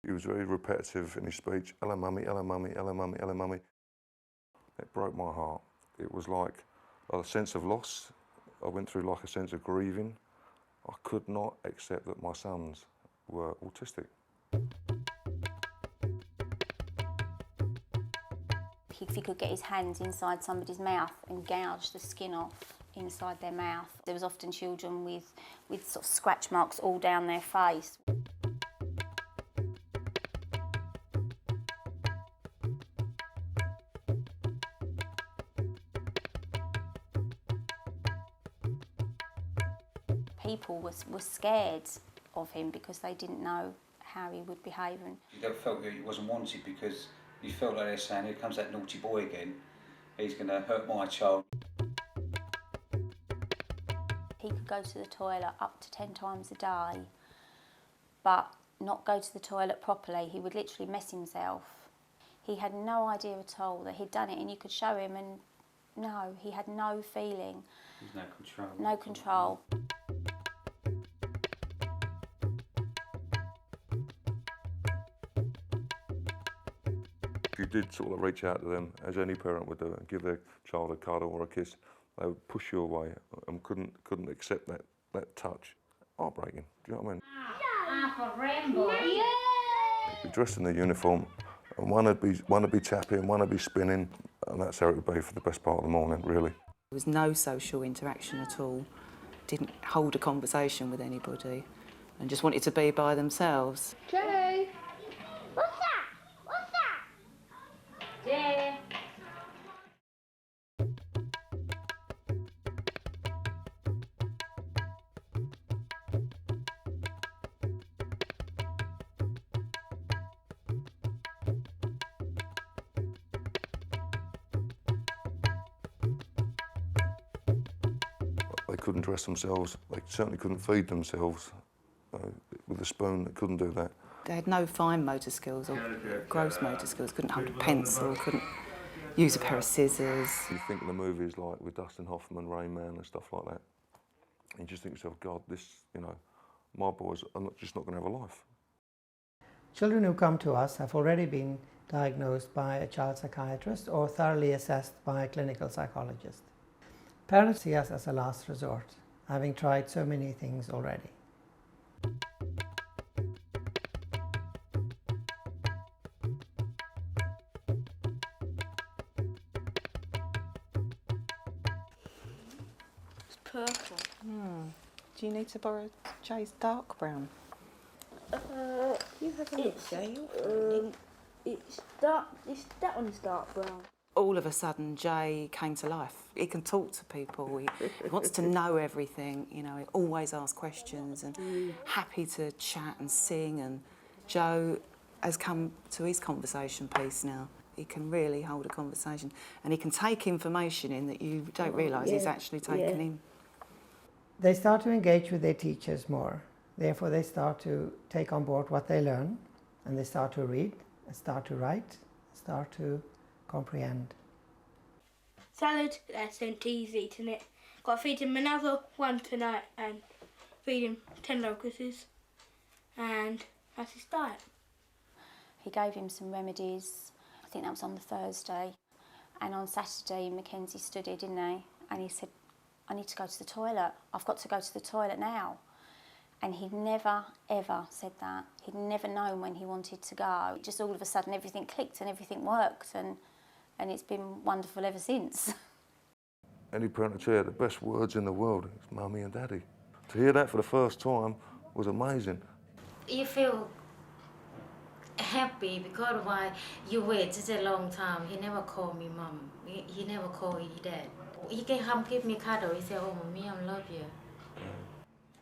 He was very repetitive in his speech. Hello, mummy, hello, mummy, hello, mummy, hello, mummy. It broke my heart. It was like a sense of loss. I went through like a sense of grieving. I could not accept that my sons were autistic. If he could get his hands inside somebody's mouth and gouge the skin off inside their mouth. There was often children with sort of scratch marks all down their face. People were scared of him because they didn't know how he would behave. And you felt that he wasn't wanted because you felt like they're saying, here comes that naughty boy again, he's going to hurt my child. He could go to the toilet up to 10 times a day, but not go to the toilet properly. He would literally mess himself. He had no idea at all that he'd done it, and you could show him and no, he had no feeling. There's no control. No control. If you did sort of reach out to them, as any parent would do, and give their child a cuddle or a kiss, they would push you away and couldn't accept that touch. Heartbreaking, do you know what I mean? For Rambo. Yeah. They'd be dressed in their uniform, and one would be tapping, one would be spinning, and that's how it would be for the best part of the morning, really. There was no social interaction at all. Didn't hold a conversation with anybody, and just wanted to be by themselves. Jay! What's that? What's that? Jay! They couldn't dress themselves, they certainly couldn't feed themselves. With a spoon, they couldn't do that. They had no fine motor skills or gross motor skills, couldn't hold a pencil, couldn't use a pair of scissors. You think of the movies like with Dustin Hoffman, Rain Man and stuff like that, and you just think to yourself, God, this, you know, my boys are just not going to have a life. Children who come to us have already been diagnosed by a child psychiatrist or thoroughly assessed by a clinical psychologist. Parents see us as a last resort, having tried so many things already. It's purple. Do you need to borrow Jay's dark brown? You have a look, Jay. It's dark. That one's dark brown. All of a sudden, Jay came to life. He can talk to people, he wants to know everything, you know, he always asks questions and happy to chat and sing, and Joe has come to his conversation piece now. He can really hold a conversation and he can take information in that you don't realise he's actually taken in. They start to engage with their teachers more. Therefore, they start to take on board what they learn, and they start to read, start to write, start to comprehend. Salad, that's he's eating it. Got to feed him another one tonight and feed him 10 locusts, and that's his diet. He gave him some remedies. I think that was on the Thursday. And on Saturday, Mackenzie stood here, didn't he? And he said, I need to go to the toilet. I've got to go to the toilet now. And he'd never, ever said that. He'd never known when he wanted to go. Just all of a sudden, everything clicked and everything worked. And it's been wonderful ever since. Any parent would say the best words in the world is mummy and daddy. To hear that for the first time was amazing. You feel happy because why you wait such a long time. He never called me mum. He never called you dad. He can come give me a cuddle. He said, oh, mommy, I love you.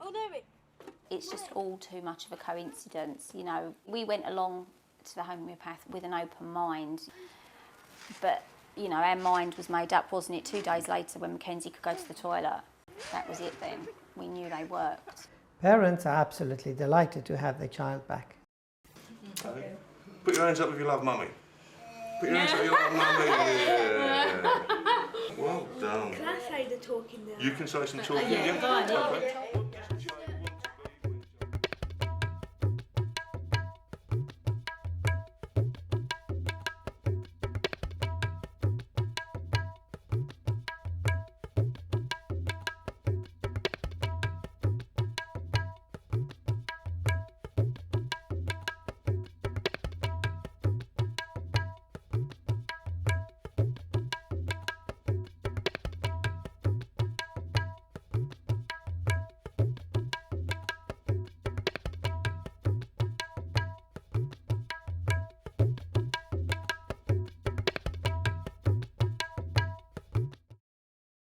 Oh, there it. It's just all too much of a coincidence, you know. We went along to the homeopath with an open mind, but, you know, our mind was made up, wasn't it? 2 days later, when Mackenzie could go to the toilet, that was it then. We knew they worked. Parents are absolutely delighted to have their child back. Okay. Put your hands up if you love mummy. Put your hands up if you love mummy. Yeah. Well done. Can I say the talking now? You can say some talking. Yeah, go on. Okay.